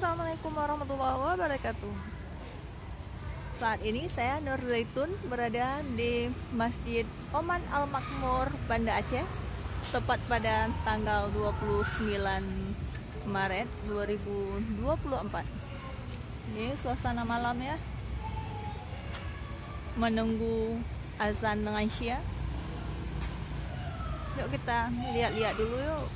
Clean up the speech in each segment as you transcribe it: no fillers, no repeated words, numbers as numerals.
Assalamualaikum warahmatullahi wabarakatuh. Saat ini saya Nur Zaitun berada di Masjid Oman Al-Makmur, Banda Aceh, tepat pada tanggal 29 Maret 2024. Ini suasana malam ya, menunggu azan dengan Syiah. Yuk kita lihat-lihat dulu yuk.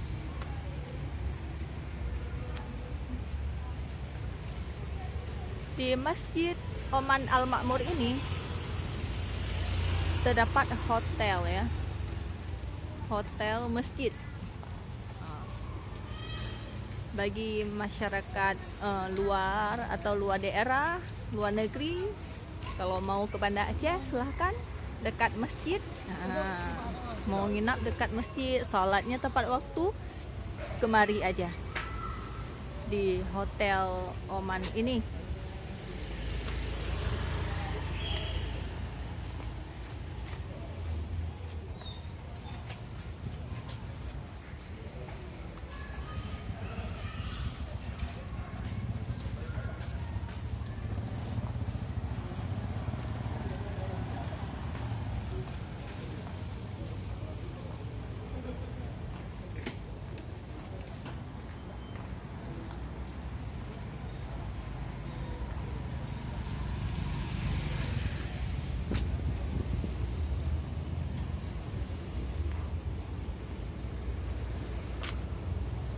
Di Masjid Oman Al-Makmur ini terdapat hotel ya, hotel masjid bagi masyarakat luar atau luar daerah, luar negeri. Kalau mau ke Banda Aceh silahkan, dekat masjid. Mau nginap dekat masjid, sholatnya tepat waktu, kemari aja di hotel Oman ini.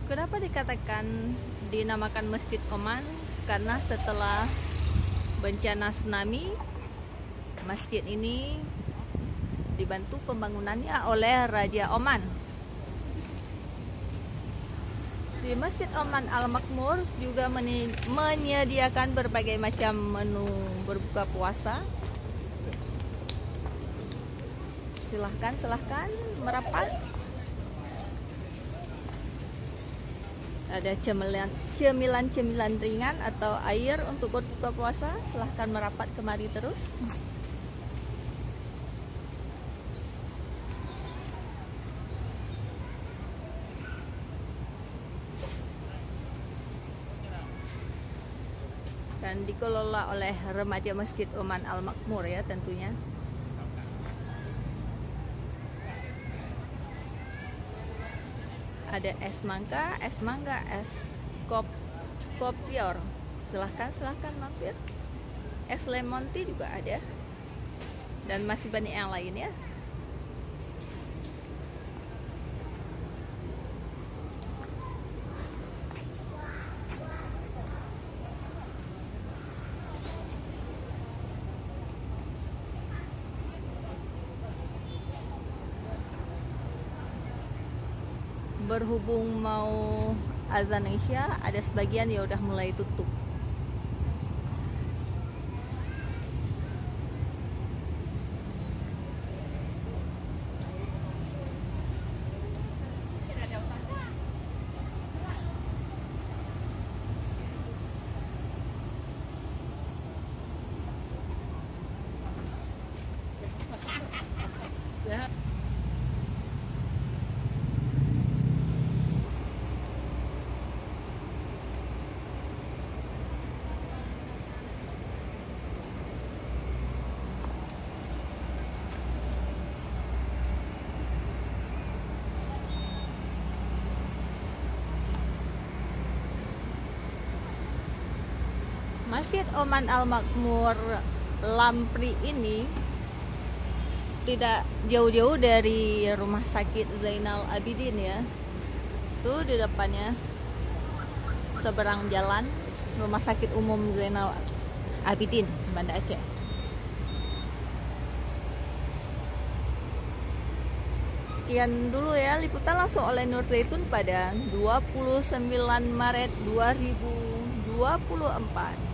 Kenapa dikatakan dinamakan Masjid Oman? Karena setelah bencana tsunami, masjid ini dibantu pembangunannya oleh Raja Oman. Di Masjid Oman Al-Makmur juga menyediakan berbagai macam menu berbuka puasa. Silahkan merapat. Ada cemilan ringan atau air untuk berbuka puasa. Silahkan merapat kemari terus. Dan dikelola oleh remaja Masjid Oman Al-Makmur ya tentunya. Ada es mangga, es kopior. Silahkan mampir. Es lemon tea juga ada. Dan masih banyak yang lain ya. Berhubung mau azan Isya, ada sebagian ya udah mulai tutup. Masjid Oman Al-Makmur Lampri ini tidak jauh-jauh dari Rumah Sakit Zainal Abidin ya. Tuh di depannya, seberang jalan, Rumah Sakit Umum Zainal Abidin, Banda Aceh. Sekian dulu ya liputan langsung oleh Nur Zaitun pada 29 Maret 2024.